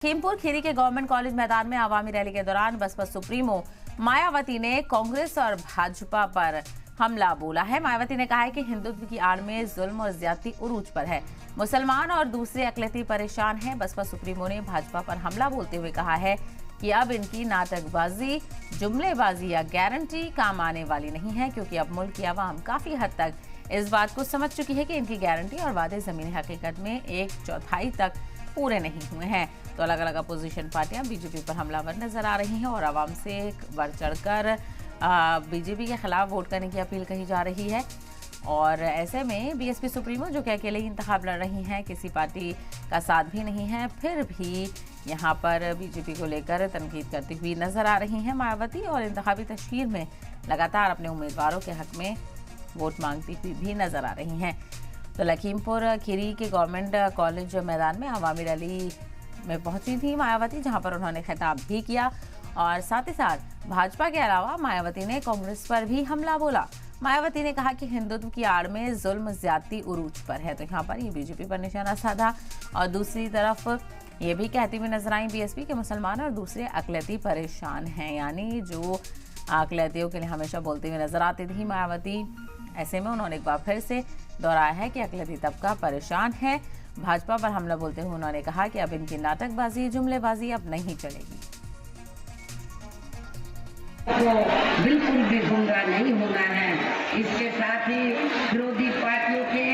लखीमपुर खीरी के government college मैदान में आवामी रैली के दौरान बसपा सुप्रीमो मायावती ने कांग्रेस और भाजपा पर हमला बोला है। मायावती ने कहा है कि हिंदुत्व की आड़ में जुल्म और ज्यादती उरूज पर है। मुसलमान और दूसरे अकलियती परेशान हैं। बसपा सुप्रीमो ने भाजपा पर हमला बोलते हुए कहा है कि अब इनकी नाटकबाजी, जुमलेबाजी या गारंटी काम आने वाली नहीं है, क्योंकि अब मुल्क की आवाम काफी हद तक इस बात को समझ चुकी है कि इनकी गारंटी और वादे जमीनी हकीकत में 1/4 तक पूरे नहीं हुए हैं। तो अलग अलग अपोजिशन पार्टियां बीजेपी पर हमलावर नजर आ रही हैं और आवाम से बढ़ चढ़कर बीजेपी के खिलाफ वोट करने की अपील कही जा रही है। और ऐसे में बीएसपी सुप्रीमो, जो कि अकेले ही इंतखाब लड़ रही हैं, किसी पार्टी का साथ भी नहीं है, फिर भी यहाँ पर बीजेपी को लेकर तनकीद करती हुई नजर आ रही हैं मायावती और इंतखाबी तशहीर में लगातार अपने उम्मीदवारों के हक में वोट मांगती हुई भी नजर आ रही हैं। तो लखीमपुर खीरी के गवर्नमेंट कॉलेज मैदान में आवामी रैली में पहुंची थी मायावती, जहां पर उन्होंने खिताब भी किया और साथ ही साथ भाजपा के अलावा मायावती ने कांग्रेस पर भी हमला बोला। मायावती ने कहा कि हिंदुत्व की आड़ में जुल्म, ज्यादती उरूज पर है। तो यहाँ पर ये बीजेपी पर निशाना साधा और दूसरी तरफ ये भी कहती हुई नजर आई बीएसपी के मुसलमान और दूसरे अकलियती परेशान हैं, यानी जो अकलियतियों के लिए हमेशा बोलती हुई नजर आती थी मायावती। ऐसे में उन्होंने एक बार फिर से दोहराया है कि अकलियती तबका परेशान है। भाजपा पर हमला बोलते हुए उन्होंने कहा कि अब इनकी नाटकबाजी, जुमलेबाजी अब नहीं चलेगी। तो बिल्कुल भी गुमराह नहीं होना है। इसके साथ ही विरोधी पार्टियों के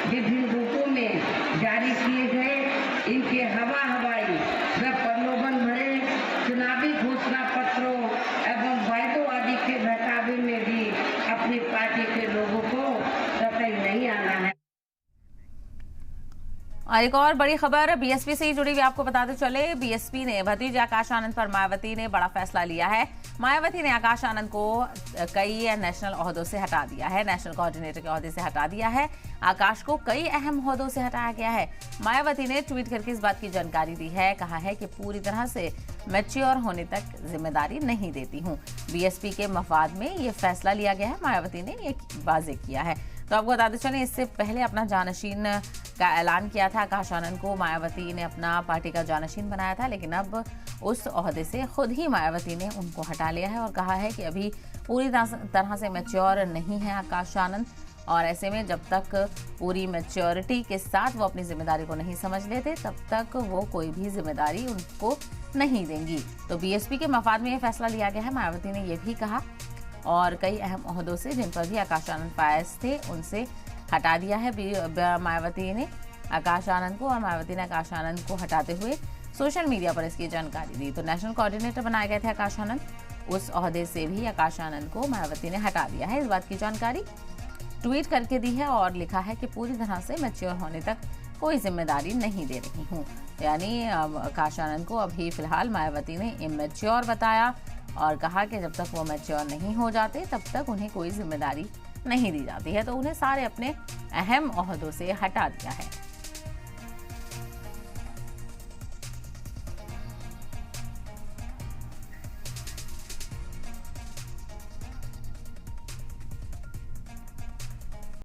विभिन्न रूपों में जारी किए गए इनके हवाई व प्रलोभन भरे चुनावी घोषणा पत्रों एवं वायदों आदि के बहकावे में भी अपनी पार्टी के लोगों को कतई नहीं आना है। और एक और बड़ी खबर बीएसपी से ही जुड़ी हुई आपको बताते चले, बीएसपी ने भतीजे आकाश आनंद पर मायावती ने बड़ा फैसला लिया है। मायावती ने आकाश आनंद को कई नेशनल ओहदों से हटा दिया है। नेशनल कोऑर्डिनेटर के ओहदे से हटा दिया है। आकाश को कई अहम ओहदों से हटाया गया है। मायावती ने ट्वीट करके इस बात की जानकारी दी है। कहा है कि पूरी तरह से मैच्योर होने तक जिम्मेदारी नहीं देती हूँ। बीएसपी के मफाद में ये फैसला लिया गया है, मायावती ने ये वाजे किया है। तो आपको बताते चलें, इससे पहले अपना जानशीन का ऐलान किया था आकाश आनंद को मायावती ने अपना पार्टी का जानशीन बनाया था, लेकिन अब उस ओहदे से खुद ही मायावती ने उनको हटा लिया है और कहा है कि अभी पूरी तरह से मैच्योर नहीं है आकाश आनंद, और ऐसे में जब तक पूरी मैच्योरिटी के साथ वो अपनी जिम्मेदारी को नहीं समझ लेते तब तक वो कोई भी जिम्मेदारी उनको नहीं देंगी। तो बीएसपी के मफाद में ये फैसला लिया गया है। मायावती ने यह भी कहा और कई अहम ओहदों से जिन पर भी आकाश आनंद फायज थे उनसे हटा दिया है मायावती ने आकाश आनंद को, और मायावती ने आकाश आनंद को हटाते हुए सोशल मीडिया पर इसकी जानकारी दी। तो नेशनल कोऑर्डिनेटर बनाए गए थे आकाश आनंद, उस ओहदे से भी आकाश आनंद को मायावती ने हटा दिया है। इस बात की जानकारी ट्वीट करके दी है और लिखा है कि पूरी तरह से मैच्योर होने तक कोई जिम्मेदारी नहीं दे रही हूँ। यानी आकाश आनंद को अभी फिलहाल मायावती ने इमैच्योर बताया और कहा कि जब तक वो मैच्योर नहीं हो जाते तब तक उन्हें कोई जिम्मेदारी नहीं दी जाती है। तो उन्हें सारे अपने अहम ओहदों से हटा दिया है।